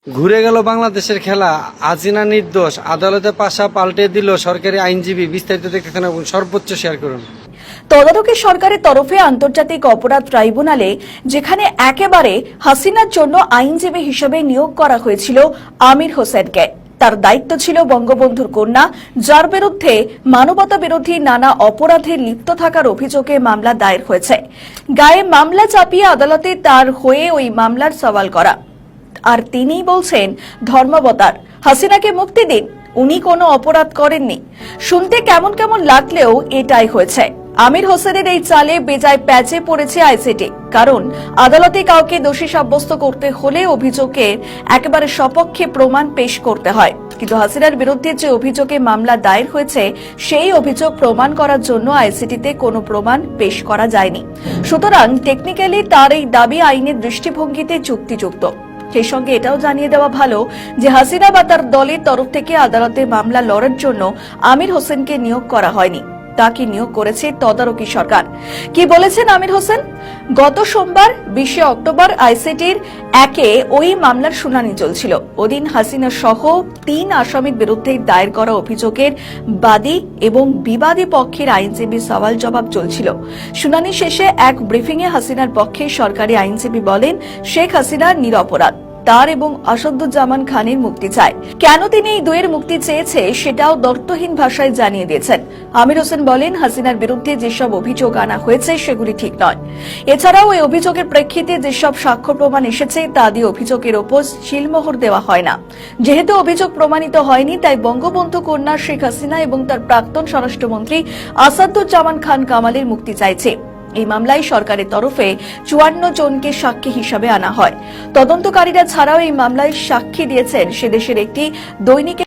ঘুরে গেল বাংলাদেশের খেলা। হাসিনা নির্দোষ, আদালতে পাশা পাল্টে দিল সরকারি আইনজীবী। বিস্তারিত দেখতে থাকুন, সর্বোচ্চ শেয়ার করুন। তদারকি সরকারের তরফে আন্তর্জাতিক অপরাধ ট্রাইব্যুনালে যেখানে একেবারে হাসিনার জন্য আইনজীবী হিসেবে নিয়োগ করা হয়েছিল আমির হোসেনকে, তার দায়িত্ব ছিল বঙ্গবন্ধুর কন্যা, যার বিরুদ্ধে মানবতা বিরোধী নানা অপরাধে লিপ্ত থাকার অভিযোগে মামলা দায়ের হয়েছে। গায়ে মামলা চাপিয়ে আদালতে তার হয়ে ওই মামলার সওয়াল করা। আর তিনিই বলছেন ধর্মাবতার, হাসিনাকে মুক্তি দিন, উনি কোনো অপরাধ করেননি। শুনতে কেমন কেমন লাগলেও এটাই হয়েছে। আমির হোসেনের এই চালে বেজায় প্যাচে পড়েছে আইসিটি। কারণ আদালতে কাউকে দোষী সাব্যস্ত করতে হলে অভিযোগের একেবারে সপক্ষে প্রমাণ পেশ করতে হয়। কিন্তু হাসিনার বিরুদ্ধে যে অভিযোগে মামলা দায়ের হয়েছে, সেই অভিযোগ প্রমাণ করার জন্য আইসিটিতে কোনো প্রমাণ পেশ করা যায়নি। সুতরাং টেকনিক্যালি তার এই দাবি আইনের দৃষ্টিভঙ্গিতে যুক্তিযুক্ত। সেই সঙ্গে এটাও জানিয়ে দেওয়া ভালো যে হাসিনা বা তার দলের তরফ থেকে আদালতে মামলা লড়ার জন্য আমির হোসেনকে নিয়োগ করা হয়নি, তাকে নিয়োগ করেছে তদারকি সরকার। কি বলেছেন আমির হোসেন? গত সোমবার 20 অক্টোবর আইসিটির একে ওই মামলার শুনানি চলছিল। ওদিন হাসিনা সহ 3 আসামির বিরুদ্ধে দায়ের করা অভিযোগের বাদী এবং বিবাদী পক্ষের আইনজীবী সওয়াল জবাব চলছিল। শুনানি শেষে এক ব্রিফিংয়ে হাসিনার পক্ষে সরকারি আইনজীবী বলেন, শেখ হাসিনা নিরপরাধ, তার এবং আসাদুজ্জামান খানের মুক্তি চায়। কেন তিনি এই দুয়ের মুক্তি চেয়েছে সেটাও দ্বর্থহীন ভাষায় জানিয়ে দিয়েছেন। আমির হোসেন বলেন, হাসিনার বিরুদ্ধে যেসব অভিযোগ আনা হয়েছে সেগুলি ঠিক নয়। এছাড়াও এই অভিযোগের প্রেক্ষিতে যেসব সাক্ষ্য প্রমাণ এসেছে তা দিয়ে অভিযোগের ওপর সিলমোহর দেওয়া হয় না। যেহেতু অভিযোগ প্রমাণিত হয়নি, তাই বঙ্গবন্ধু কন্যা শেখ হাসিনা এবং তার প্রাক্তন স্বরাষ্ট্রমন্ত্রী আসাদুজ্জামান খান কামালের মুক্তি চাইছে। এই মামলায় সরকারের তরফে 54 জনকে সাক্ষী হিসাবে আনা হয়। তদন্তকারীরা ছাড়াও এই মামলায় সাক্ষী দিয়েছেন সে দেশের একটি দৈনিক